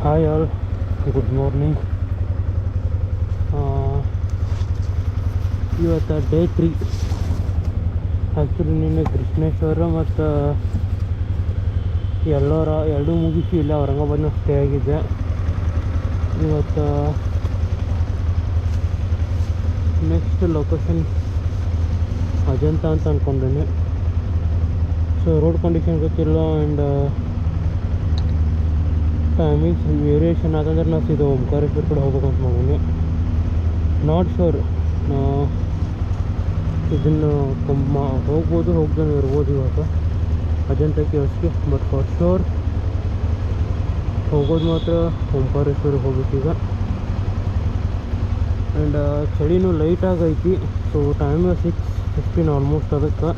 Hi all, good morning. ಇವತ್ತು day 3. Actually ನಿನ್ನೆ ಕೃಷ್ಣೇಶ್ವರ ಮತ್ತು ಎಲ್ಲೋರ ಎರಡೂ ಮುಗಿಸಿ ಇಲ್ಲ ಔರಂಗಾಬಾದ್ನ ಸ್ಟೇ ಆಗಿದ್ದೆ. ಇವತ್ತು ನೆಕ್ಸ್ಟ್ ಲೊಕೇಶನ್ ಅಜಂತ ಅಂತ ಅಂದ್ಕೊಂಡೇನೆ. ಸೊ ರೋಡ್ ಕಂಡೀಷನ್ ಗೊತ್ತಿಲ್ಲ ಆ್ಯಂಡ್ ಟೈಮಿಂಗ್ಸ್ ವೇರಿಯೇಷನ್ ಆದಂದ್ರೆ ನಾವು ಸೀದಾ ಓಂಕಾರೇಶ್ವರ ಕಡೆ ಹೋಗ್ಬೇಕಂತ ಮಾಡೀನಿ. ನಾಟ್ ಶೋರ್ ಇದನ್ನು ಹೋಗ್ಬೋದು, ಹೋಗ್ದೇ ಇರ್ಬೋದು ಇವಾಗ ಅಜಂತ ಕೇಳಿಸ್ಗೆ. ಬಟ್ ಫಾರ್ ಶೋರ್ ಹೋಗೋದು ಮಾತ್ರ ಓಂಕಾರೇಶ್ವರಿಗೆ ಹೋಗ್ಬೇಕೀಗ. ಆ್ಯಂಡ್ ಚಳಿನೂ ಲೈಟಾಗೈತಿ. ಸೊ ಟೈಮ್ 6:15 ಆಲ್ಮೋಸ್ಟ್ ಅದಕ್ಕೆ.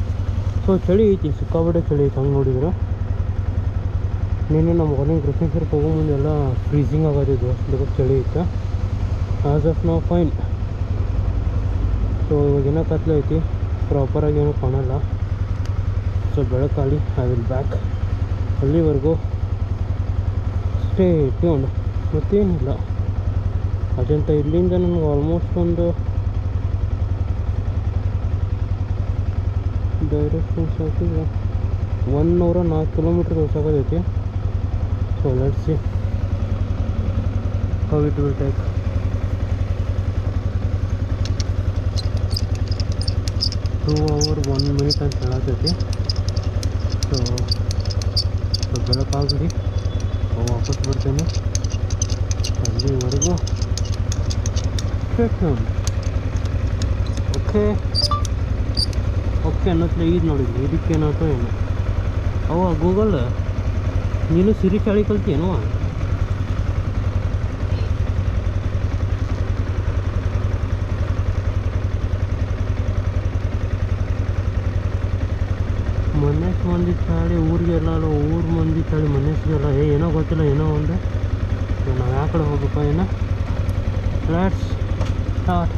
ಸೊ ಚಳಿ ಐತಿ, ಸಿಕ್ಕಾಪಟ್ಟೆ ಚಳಿ ಐತಿ. ಹಂಗೆ ನೋಡಿದ್ರೆ ನಿನ್ನೆ ನಮ್ಮ ಮಾರ್ನಿಂಗ್ ಕೃಷ್ಣೇಶ್ವರಕ್ಕೆ ಹೋಗೋ ಮುಂದೆಲ್ಲ ಫ್ರೀಸಿಂಗ್ ಆಗೋದಿದ್ದು ಅದಕ್ಕೆ ಚಳಿ ಇತ್ತು. ಆ್ಯಸ್ ಆಫ್ ನಾವು ಫೈನ್. ಸೊ ಇವಾಗೇನೋ ಕತ್ಲೆ ಐತಿ, ಪ್ರಾಪರಾಗಿ ಏನೂ ಕಾಣಲ್ಲ. ಸೊ ಬೆಳಕಾಲಿ ಐ ವಿಲ್ ಬ್ಯಾಕ್. ಅಲ್ಲಿವರೆಗೂ ಸ್ಟೇ ಟ್ಯೂನ್ಡ್. ಮತ್ತೇನಿಲ್ಲ, ಅಜಂತ ಇಲ್ಲಿಂದ ನನಗೆ ಆಲ್ಮೋಸ್ಟ್ ಒಂದು ಡೈರೆಕ್ಷನ್ಸ್ ಹಾಕಿದ್ರೆ 104 ಕಿಲೋಮೀಟ್ರ್ ತೋರ್ಸಾಕತೈತಿ. So let's see how it will take. 2 hours 1 minute ಅಂತ ಹೇಳತೈತಿ. ಸೊ ಬೆಳಕಾಗಲಿ, ವಾಪಸ್ ಬರ್ತೇನೆ. ಅಲ್ಲಿವರೆಗೂ ಓಕೆ ಓಕೆ ಅನ್ನೋತ್ಲೆ ಇದು ನೋಡಿದ್ವಿ. ಇದಕ್ಕೇನಾಯ್ತೋ ಏನು. ಅವ ಗೂಗಲ್, ನೀನು ಸಿರಿ ಚಾಳಿ ಕಲ್ತೀಯೇನೋ? ಮನೇಶ್ ಮಂದಿ ಚಾಳಿ ಊರಿಗೆಲ್ಲ, ಊರು ಮಂದಿ ಚಾಳಿ ಮನೇಶ್ಗೆಲ್ಲ ಏನೋ ಗೊತ್ತಿಲ್ಲ, ಏನೋ ಒಂದು. ನಾವು ಯಾವ ಕಡೆ ಹೋಗ್ಬೇಕು ಏನೋ. Let's start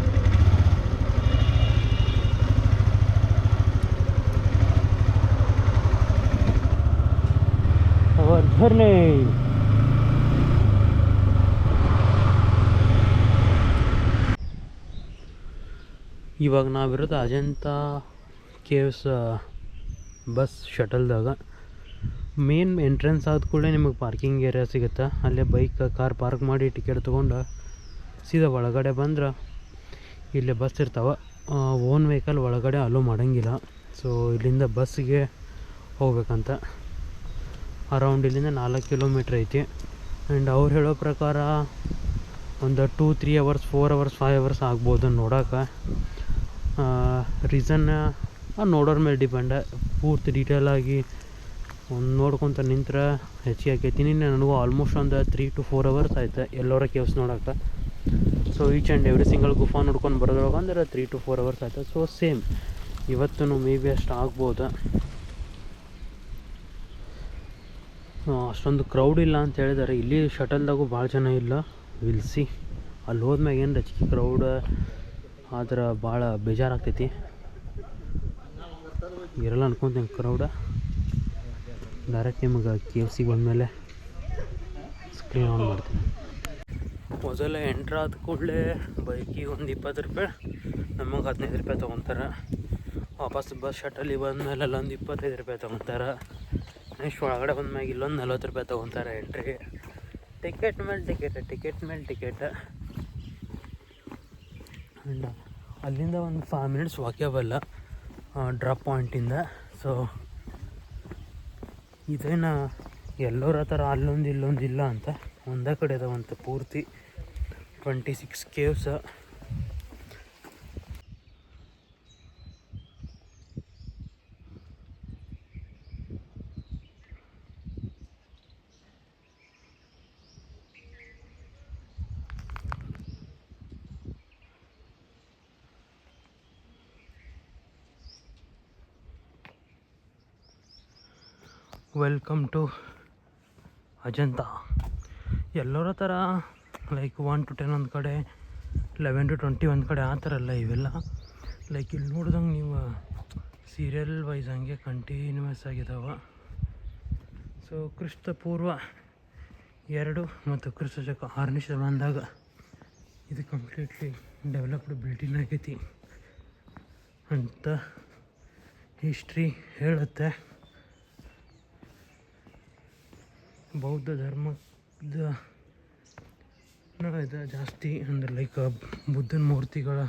our journey. ಇವಾಗ ನಾವಿರೋದು ಅಜಂತ ಕೇವ್ಸ್ ಬಸ್ ಶಟಲ್ದಾಗ. ಮೇನ್ ಎಂಟ್ರೆನ್ಸ್ ಆದ ಕೂಡಲೇ ನಿಮಗೆ ಪಾರ್ಕಿಂಗ್ ಏರಿಯಾ ಸಿಗುತ್ತೆ. ಅಲ್ಲೇ ಬೈಕ್ ಕಾರ್ ಪಾರ್ಕ್ ಮಾಡಿ ಟಿಕೆಟ್ ತೊಗೊಂಡು ಸೀದಾ ಒಳಗಡೆ ಬಂದ್ರೆ ಇಲ್ಲೇ ಬಸ್ ಇರ್ತಾವೆ. ಓನ್ ವೆಹಿಕಲ್ ಒಳಗಡೆ ಅಲೋ ಮಾಡೋಂಗಿಲ್ಲ. ಸೊ ಇಲ್ಲಿಂದ ಬಸ್ಸಿಗೆ ಹೋಗ್ಬೇಕಂತ. ಅರೌಂಡ್ ಇಲ್ಲಿಂದ 4 ಕಿಲೋಮೀಟ್ರ್ ಐತಿ. ಆ್ಯಂಡ್ ಅವ್ರು ಹೇಳೋ ಪ್ರಕಾರ ಒಂದು 2-3 hours 4 hours 5 hours ಆಗ್ಬೋದು ನೋಡೋಕೆ. ರೀಸನ್ ನೋಡೋರ ಮೇಲೆ ಡಿಪೆಂಡ. ಪೂರ್ತಿ ಡೀಟೇಲಾಗಿ ಒಂದು ನೋಡ್ಕೊತ ನಿಂತ್ರೆ ಹೆಚ್ಚಿಗೆ ಆಕೈತಿ. ನಿನ್ನೆ ನನಗೂ ಆಲ್ಮೋಸ್ಟ್ ಒಂದು 3 to 4 hours ಆಯ್ತು ಎಲ್ಲೋರ ಕೇವ್ಸ್ ನೋಡೋಕೆ. So each and every single ಗುಫಾ ನೋಡ್ಕೊಂಡು ಬರೋದ್ರೊಳಗೆ ಅಂದ್ರೆ 3 to 4 hours ಆಯ್ತು. ಸೊ ಸೇಮ್ ಇವತ್ತು ಮೇ ಬಿ ಅಷ್ಟು ಆಗ್ಬೋದು. ಅಷ್ಟೊಂದು ಕ್ರೌಡ್ ಇಲ್ಲ ಅಂತ ಹೇಳಿದ್ದಾರೆ. ಇಲ್ಲಿ ಶಟಲ್ದಾಗೂ ಭಾಳ ಜನ ಇಲ್ಲ. Will see. ಅಲ್ಲಿ ಹೋದ್ಮ್ಯಾಗ ಏನು ರಚಿಕೆ ಕ್ರೌಡ್ ಆದ್ರೆ ಭಾಳ ಬೇಜಾರಾಗ್ತೈತಿ. ಇರಲ್ಲ ಅನ್ಕೊತೀನಿ ಕ್ರೌಡ. ಡೈರೆಕ್ಟ್ ನಿಮಗೆ KFC ಬಂದಮೇಲೆ ಸ್ಕ್ರೀನ್ ಆನ್ ಮಾಡ್ತೀನಿ. ಮೊದಲ ಎಂಟ್ರ್ ಆದ ಕೂಡಲೇ ಬೈಕಿಗೆ ಒಂದು 20 ರೂಪಾಯಿ, ನಮಗೆ 15 ರೂಪಾಯಿ ತೊಗೊತಾರೆ. ವಾಪಸ್ ಬಸ್ ಶಟಲಿಗೆ ಬಂದಮೇಲೆ ಅಲ್ಲೊಂದು 25 ರೂಪಾಯಿ ತೊಗೊತಾರೆ. ನೆಕ್ಸ್ಟ್ ಒಳಗಡೆ ಬಂದ್ಮ್ಯಾಗ ಇಲ್ಲೊಂದು 40 ರೂಪಾಯಿ ತೊಗೊತಾರೆ ಎಂಟ್ರಿಗೆ. ಟಿಕೆಟ್ ಮೇಲೆ ಟಿಕೆಟ್. ಆ್ಯಂಡ್ ಅಲ್ಲಿಂದ ಒಂದು 5 minutes ವಾಕ್ಯಬಲ್ಲ ಡ್ರಾಪ್ ಪಾಯಿಂಟಿಂದ. ಸೊ ಇದೇನು ಎಲ್ಲರ ಥರ ಅಲ್ಲೊಂದು ಇಲ್ಲೊಂದು ಇಲ್ಲ ಅಂತ ಒಂದೇ ಕಡೆ ಅದಾವಂತ ಪೂರ್ತಿ 26 ಕೇವ್ಸ್. Welcome to Ajanta. ಎಲ್ಲರ ಥರ ಲೈಕ್ 1 to 10 ಒಂದು ಕಡೆ, 11 to 20 ಒಂದು ಕಡೆ ಆ ಥರ ಅಲ್ಲ ಇವೆಲ್ಲ. ಲೈಕ್ ಇಲ್ಲಿ ನೋಡ್ದಂಗೆ ನೀವು ಸೀರಿಯಲ್ ವೈಸ್ ಹಂಗೆ ಕಂಟಿನ್ಯೂಸ್ ಆಗಿದ್ದಾವೆ. ಸೊ ಕ್ರಿಸ್ತ ಪೂರ್ವ 2 ಮತ್ತು ಕ್ರಿಸ್ತ ಶಕ 6ನೇ ಶತಮಾನದಾಗ ಇದು ಕಂಪ್ಲೀಟ್ಲಿ ಡೆವಲಪ್ಡ್ ಬಿಲ್ಡಿಂಗ್ ಆಗೈತಿ ಅಂತ ಹಿಸ್ಟ್ರಿ ಹೇಳುತ್ತೆ. ಬೌದ್ಧ ಧರ್ಮದ ಇದು ಜಾಸ್ತಿ ಅಂದ್ರೆ ಲೈಕ್ ಬುದ್ಧನ ಮೂರ್ತಿಗಳ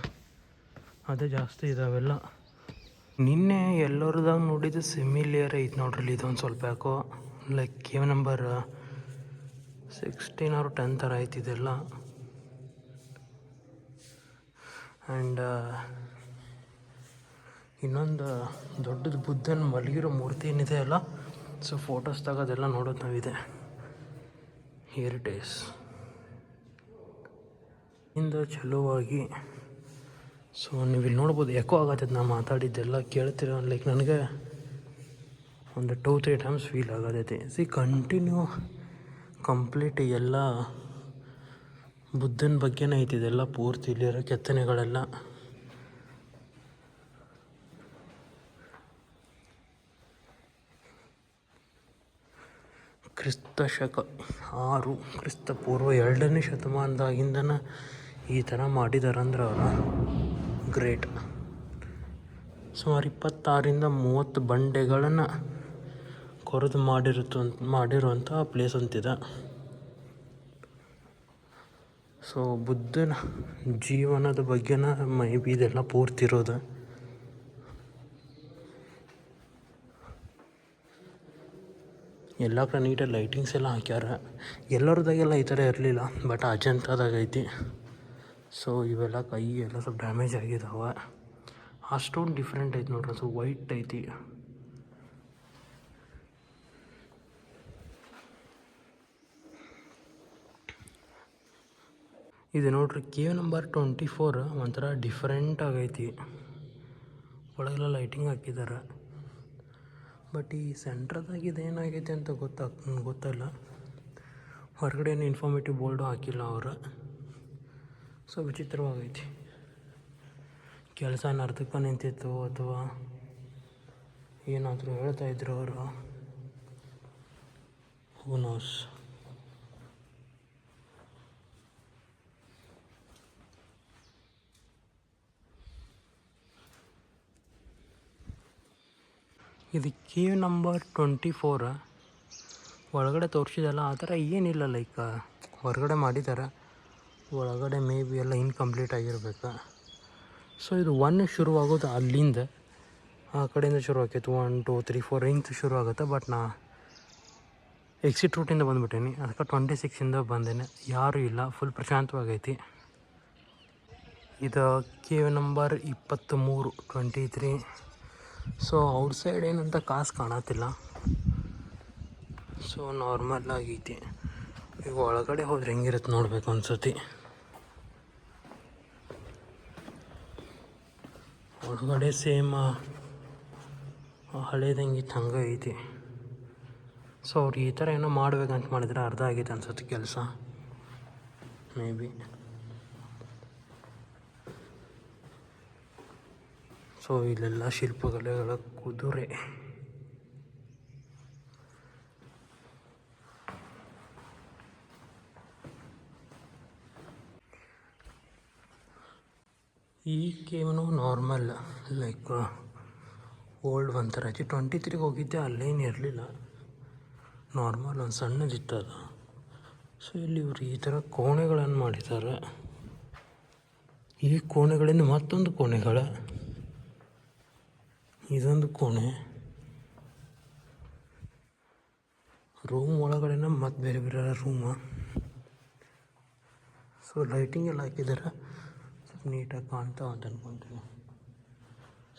ಅದೇ ಜಾಸ್ತಿ ಇದಾವೆಲ್ಲ. ನಿನ್ನೆ ಎಲ್ಲರದಾಗ ನೋಡಿದ್ದು ಸಿಮಿಲಿಯರ್ ಐತೆ ನೋಡ್ರಿ. ಇದೊಂದು ಸ್ವಲ್ಪ ಯಾಕೋ ಲೈಕ್ ಕೇವ್ ನಂಬರ್ 16 or 10 ಥರ ಐತಿ ಇದೆಲ್ಲ. ಆ್ಯಂಡ್ ಇನ್ನೊಂದು ದೊಡ್ಡದು ಬುದ್ಧನ ಮಲಗಿರೋ ಮೂರ್ತಿ ಏನಿದೆ ಅಲ್ಲ, ಸೊ ಫೋಟೋಸ್ ತೆಗೋದೆಲ್ಲ ನೋಡೋದು ನಾವಿದೆ. ಹಿಯರ್ ಇಟ್ ಈಸ್ ಇಂದ ಚಲೋವಾಗಿ. ಸೊ ನೀವು ಇಲ್ಲಿ ನೋಡ್ಬೋದು ಎಕೋ ಆಗತ್ತದ ನಾ ಮಾತಾಡಿದ್ದೆಲ್ಲ ಕೇಳ್ತಿರೋ. ಲೈಕ್ ನನಗೆ ಒಂದು 2-3 ಟೈಮ್ಸ್ ಫೀಲ್ ಆಗೋದೈತಿ. ಕಂಟಿನ್ಯೂ ಕಂಪ್ಲೀಟ್ ಎಲ್ಲ ಬುದ್ಧನ ಬಗ್ಗೆನೇ ಐತಿ ಇದೆಲ್ಲ ಪೂರ್ತಿ. ಇಲ್ಲಿರೋ ಕೆತ್ತನೆಗಳೆಲ್ಲ ಕ್ರಿಸ್ತ ಶಕ 6 ಕ್ರಿಸ್ತ ಪೂರ್ವ 2ನೇ ಶತಮಾನದಾಗಿಂದನ ಈ ಥರ ಮಾಡಿದಾರಂದ್ರೆ ಅವರ ಗ್ರೇಟ್. ಸುಮಾರು 26-30 ಬಂಡೆಗಳನ್ನು ಕೊರೆದು ಮಾಡಿರುವಂಥ ಪ್ಲೇಸ್ ಅಂತಿದೆ. ಸೊ ಬುದ್ಧನ ಜೀವನದ ಬಗ್ಗೆನ ಮೈ ಬಿ ಇದೆಲ್ಲ ಪೂರ್ತಿ ಇರೋದು. ಎಲ್ಲ ಕಡೆ ನೀಟಾಗಿ ಲೈಟಿಂಗ್ಸ್ ಎಲ್ಲ ಹಾಕ್ಯಾರ. ಎಲ್ಲರದಾಗೆಲ್ಲ ಈ ಥರ ಇರಲಿಲ್ಲ, ಬಟ್ ಅಜಂತಾದಾಗ ಐತಿ. ಸೊ ಇವೆಲ್ಲ ಕೈ ಎಲ್ಲ ಸ್ವಲ್ಪ ಡ್ಯಾಮೇಜ್ ಆಗಿದ್ದಾವೆ. ಆ ಸ್ಟೋನ್ ಡಿಫ್ರೆಂಟ್ ಐತಿ ನೋಡ್ರಿ, ಸೊ ವೈಟ್ ಐತಿ. ಇದು ನೋಡ್ರಿ ಕೇವ್ ನಂಬರ್ 24 ಒಂಥರ ಡಿಫ್ರೆಂಟ್ ಆಗೈತಿ. ಒಳಗೆಲ್ಲ ಲೈಟಿಂಗ್ ಹಾಕಿದ್ದಾರೆ. ಬಟ್ ಈ ಸೆಂಟ್ರದಾಗ ಇದೇನಾಗೈತಿ ಅಂತ ಗೊತ್ತಲ್ಲ. ಹೊರಗಡೆ ಏನು ಇನ್ಫಾರ್ಮೇಟಿವ್ ಬೋರ್ಡು ಹಾಕಿಲ್ಲ ಅವರು. ಸೊ ವಿಚಿತ್ರವಾಗೈತಿ. ಕೆಲಸ ಅರ್ಧಕ್ಕೆ ನಿಂತಿತ್ತು ಅಥವಾ ಏನಾದರೂ ಹೇಳ್ತಾಯಿದ್ರು ಅವರು, ಹೂ ನೋಸ್. ಇದು ಕೇವ್ ನಂಬರ್ 24 ಒಳಗಡೆ ತೋರಿಸಿದಲ್ಲ ಆ ಥರ ಏನಿಲ್ಲ. ಲೈಕ್ ಹೊರಗಡೆ ಮಾಡಿದ್ದಾರೆ, ಒಳಗಡೆ ಮೇ ಬಿ ಎಲ್ಲ ಇನ್ಕಂಪ್ಲೀಟ್ ಆಗಿರ್ಬೇಕು. ಸೊ ಇದು 1 ಶುರುವಾಗೋದು ಅಲ್ಲಿಂದ, ಆ ಕಡೆಯಿಂದ ಶುರು ಆಕೈತೆ. 1 2 3 4 ಹಿಂಗೆ ಶುರು ಆಗುತ್ತೆ. ಬಟ್ ನಾ ಎಕ್ಸಿಟ್ ರೂಟಿಂದ ಬಂದುಬಿಟ್ಟೇನಿ, ಅದಕ್ಕೆ 26ಇಂದ ಬಂದೇನೆ. ಯಾರೂ ಇಲ್ಲ, ಫುಲ್ ಪ್ರಶಾಂತವಾಗೈತಿ. ಇದು ಕೇವ್ ನಂಬರ್ 23 23. ಸೊ ಔಟ್ಸೈಡ್ ಏನಂತ ಕಾಸು ಕಾಣತ್ತಿಲ್ಲ, ಸೊ ನಾರ್ಮಲ್ ಆಗೈತಿ. ಈಗ ಒಳಗಡೆ ಹೋದ್ರೆ ಹೆಂಗಿರುತ್ತೆ ನೋಡ್ಬೇಕು ಅನ್ಸತಿ. ಒಳಗಡೆ ಸೇಮ್ ಹಳೇದಂಗಿತ್ತು ಹಂಗೆ ಐತಿ. ಸೊ ಅವ್ರು ಈ ಥರ ಏನೋ ಮಾಡ್ಬೇಕಂತ ಮಾಡಿದ್ರೆ ಅರ್ಧ ಆಗೈತೆ ಅನ್ಸುತ್ತೆ ಕೆಲಸ ಮೇ ಬಿ. ಸೊ ಇಲ್ಲೆಲ್ಲ ಶಿಲ್ಪಕಲೆಗಳ ಕುದುರೆ. ಈ ಕೇವನು ನಾರ್ಮಲ್ ಲೈಕ್ ಓಲ್ಡ್ ಒಂಥರ 23 ಹೋಗಿದ್ದೆ, ಅಲ್ಲೇನು ಇರಲಿಲ್ಲ, ನಾರ್ಮಲ್ ಒಂದು ಸಣ್ಣದಿತ್ತು ಅದು. ಸೊ ಇಲ್ಲಿ ಇವರು ಈ ಥರ ಕೋಣೆಗಳನ್ನು ಮಾಡಿದ್ದಾರೆ. ಈ ಕೋಣೆಗಳಿಂದ ಮತ್ತೊಂದು ಕೋಣೆಗಳ, ಇದೊಂದು ಕೋಣೆ, ರೂಮ್ ಒಳಗಡೆನ ಮತ್ತು ಬೇರೆ ಬೇರೆ ರೂಮು. ಸೊ ಲೈಟಿಂಗ್ ಎಲ್ಲ ಹಾಕಿದ್ದಾರೆ, ಸ್ವಲ್ಪ ನೀಟಾಗಿ ಕಾಣ್ತಾವ ಅಂತ ಅಂದ್ಕೊತೀನಿ.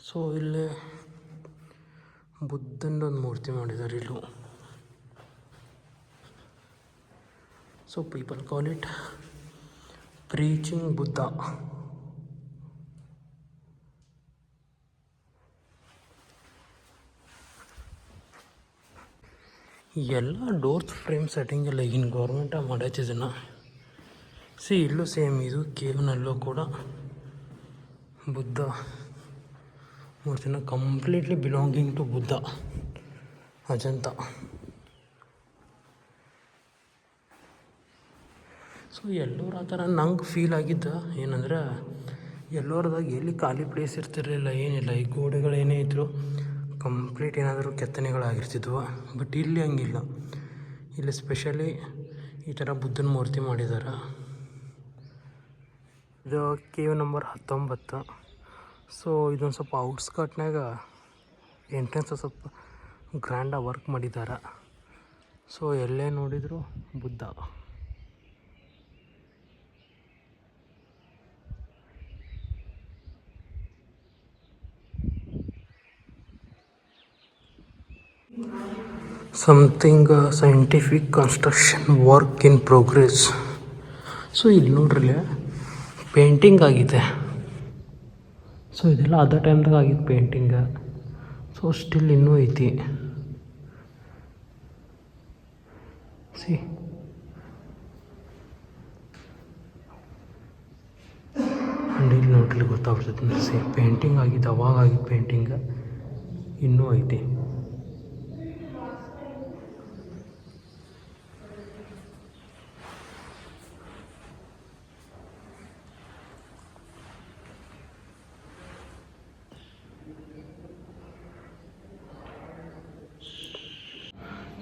ಸೊ ಇಲ್ಲೇ ಬುದ್ಧನದೊಂದು ಮೂರ್ತಿ ಮಾಡಿದ್ದಾರೆ ಇಲ್ಲೂ. So people call it preaching Buddha. ಎಲ್ಲ ಡೋರ್ಸ್ ಫ್ರೇಮ್ ಸೆಟ್ಟಿಂಗ್ ಎಲ್ಲ ಈಗಿನ ಗೌರ್ಮೆಂಟಾಗಿ ಮಾಡೈತೆ ಇದನ್ನು. ಇಲ್ಲೂ ಸೇಮ್, ಇದು ಕೇವ್ನಲ್ಲೂ ಕೂಡ ಬುದ್ಧ ಮೂರ್ತಿನ completely belonging to Buddha, Ajanta. So Ellora ಆ ಥರ ನಂಗೆ ಫೀಲ್ ಆಗಿದ್ದ ಏನಂದ್ರೆ ಎಲ್ಲೋರದಾಗ ಎಲ್ಲಿ ಖಾಲಿ ಪ್ಲೇಸ್ ಇರ್ತಿರಲಿಲ್ಲ, ಏನಿಲ್ಲ. ಈ ಗೋಡೆಗಳೇನೇ ಇದ್ದರೂ ಕಂಪ್ಲೀಟ್ ಏನಾದರೂ ಕೆತ್ತನೆಗಳಾಗಿರ್ತಿದ್ವು. ಬಟ್ ಇಲ್ಲಿ ಹಂಗಿಲ್ಲ. ಇಲ್ಲಿ ಸ್ಪೆಷಲಿ ಈ ಥರ ಬುದ್ಧನ ಮೂರ್ತಿ ಮಾಡಿದ್ದಾರೆ. ಇದು ಕೇವ್ ನಂಬರ್ 19. ಸೊ ಇದೊಂದು ಸ್ವಲ್ಪ ಔಟ್ಸ್ಕಟ್ನಾಗ ಎಂಟ್ರೆನ್ಸ್ ಸ್ವಲ್ಪ ಗ್ರ್ಯಾಂಡಾಗಿ ವರ್ಕ್ ಮಾಡಿದ್ದಾರೆ. ಸೊ ಎಲ್ಲೇ ನೋಡಿದರೂ Buddha. Something scientific construction work in progress. So ಇಲ್ಲಿ ನೋಡ್ರಲ್ಲೇ ಪೇಂಟಿಂಗ್ ಆಗಿದೆ. ಸೊ ಇದೆಲ್ಲ ಅದ ಟೈಮ್ದಾಗ ಆಗಿದ್ದು ಪೇಂಟಿಂಗ. ಸೊ ಸ್ಟಿಲ್ ಇನ್ನೂ ಐತಿ. ಸಿ ಆ್ಯಂಡ್ ಇಲ್ಲಿ ನೋಡ್ರಿ ಗೊತ್ತಾಗ್ತದೆ. ಸಿ ಪೇಂಟಿಂಗ್ ಆಗಿದ್ದು ಅವಾಗ ಆಗಿದ್ದು ಪೇಂಟಿಂಗ ಇನ್ನೂ ಐತಿ.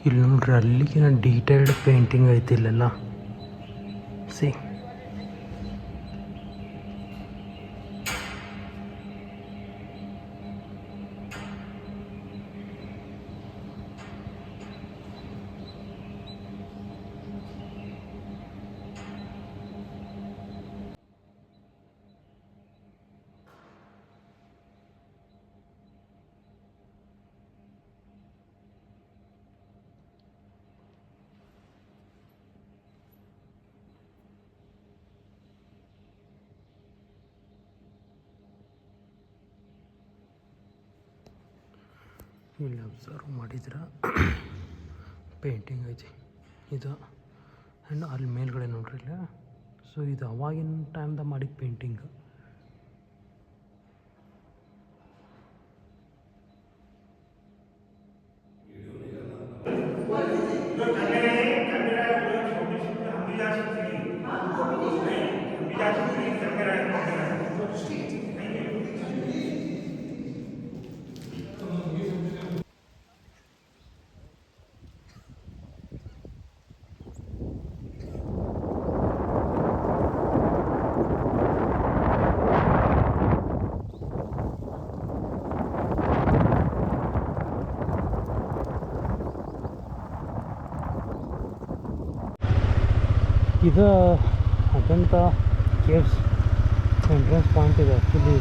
ಇಲ್ಲಿ ನೋಡ್ರಿ ಅಲ್ಲಿಗಿನ ಡೀಟೇಲ್ಡ್ ಪೇಂಟಿಂಗ್ ಐತಿ ಇಲ್ಲೆಲ್ಲ. ಸಿ ಇಲ್ಲಿ ಅಬ್ಸರ್ವ್ ಮಾಡಿದ್ರೆ ಪೇಂಟಿಂಗ್ ಐತಿ ಇದು. ಆ್ಯಂಡ್ ಅಲ್ಲಿ ಮೇಲ್ಗಡೆ ನೋಡ್ರಿ ಇಲ್ಲ. ಸೊ ಇದು ಅವಾಗಿನ ಟೈಮ್ದಾಗ ಮಾಡಿದ ಪೇಂಟಿಂಗ್. ಇದು ಅಜಂತ ಕೇವ್ಸ್ ಎಂಟ್ರೆನ್ಸ್ ಪಾಯಿಂಟ್ ಇದೆ. ಆ್ಯಕ್ಚುಲಿ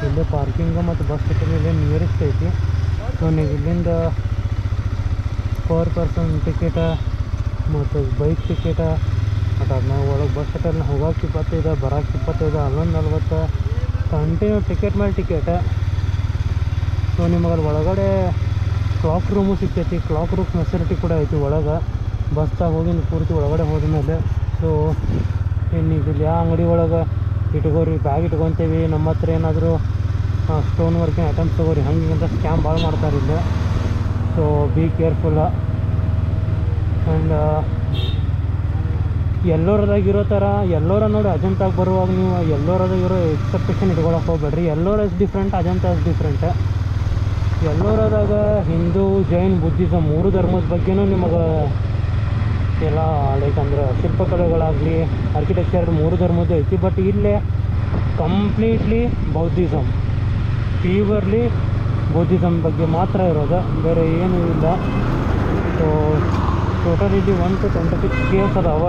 ಇಲ್ಲೇ ಪಾರ್ಕಿಂಗು ಮತ್ತು ಬಸ್ ಸ್ಟೇಷನ್ ಇಲ್ಲೇ ನಿಯರೆಸ್ಟ್ ಐತಿ. ಸೊ ನೀವು ಇಲ್ಲಿಂದ ಪರ್ ಪರ್ಸನ್ ಟಿಕೆಟ ಮತ್ತು ಬೈಕ್ ಟಿಕೆಟ ಮತ್ತು ಅದನ್ನ ಒಳಗೆ ಬಸ್ ಸ್ಟೇಷನ್ ಹೋಗೋಕೆ 25, ಬರೋಕೆ 25, ಅಲ್ಲೊಂದು 40 ಕಂಟಿನ್ಯೂ ಟಿಕೆಟ್ ಮೇಲೆ ಟಿಕೆಟ. ಸೊ ನಿಮಗೆ ಅಲ್ಲಿ ಒಳಗಡೆ ಕ್ಲಾಕ್ ರೂಮು ಸಿಗ್ತೈತಿ. ಕ್ಲಾಕ್ ರೂಮ್ ಫೆಸಿಲಿಟಿ ಕೂಡ ಐತಿ ಒಳಗೆ. ಬಸ್ದಾಗ ಹೋಗಿ ಪೂರ್ತಿ ಒಳಗಡೆ ಹೋದ್ಮೇಲೆ. ಸೊ ಇನ್ನು ಇಲ್ಲಿ ಯಾವ ಅಂಗಡಿ ಒಳಗೆ ಇಟ್ಕೋರಿ ಬ್ಯಾಗ್ ಇಟ್ಕೊತೀವಿ, ನಮ್ಮ ಹತ್ರ ಏನಾದರೂ ಸ್ಟೋನ್ ವರ್ಕಿಂಗ್ ಐಟಮ್ಸ್ ತೊಗೋರಿ, ಹಂಗಿಂತ ಸ್ಕ್ಯಾಮ್ ಭಾಳ ಮಾಡ್ತಾರೆ ಇಲ್ಲಿ. So be careful. ಆ್ಯಂಡ್ ಎಲ್ಲೋರದಾಗಿರೋ ಥರ ಎಲ್ಲೋರ ನೋಡಿ ಅಜಂತಾಗಿ ಬರುವಾಗ ನೀವು ಎಲ್ಲೋರದಾಗಿರೋ ಎಕ್ಸ್ಪೆಕ್ಟೇಷನ್ ಇಟ್ಕೊಳಕ್ಕೆ ಹೋಗ್ಬೇಡ್ರಿ. Ellora is different, Ajanta is different. ಎಲ್ಲೋರದಾಗ ಹಿಂದೂ, ಜೈನ್, ಬುದ್ಧಿಸಮ್ 3 ಧರ್ಮದ ಬಗ್ಗೆನೂ ನಿಮಗೆ ಎಲ್ಲ ಲೈಕ್ ಅಂದ್ರೆ ಶಿಲ್ಪಕಲೆಗಳಾಗಲಿ, ಆರ್ಕಿಟೆಕ್ಚರ್ 3 ಧರ್ಮದ್ದು ಐತಿ. ಬಟ್ ಇಲ್ಲೇ ಕಂಪ್ಲೀಟ್ಲಿ ಬೌದ್ಧಿಸಮ್, ಪ್ಯೂರ್ಲಿ ಬೌದ್ಧಿಸಮ್ ಬಗ್ಗೆ ಮಾತ್ರ ಇರೋದು, ಬೇರೆ ಏನೂ ಇಲ್ಲ. ಸೊ ಟೋಟಲ್ ಇಲ್ಲಿ 1 to 26 ಕೇವ್ಸ್ ಅದಾವ.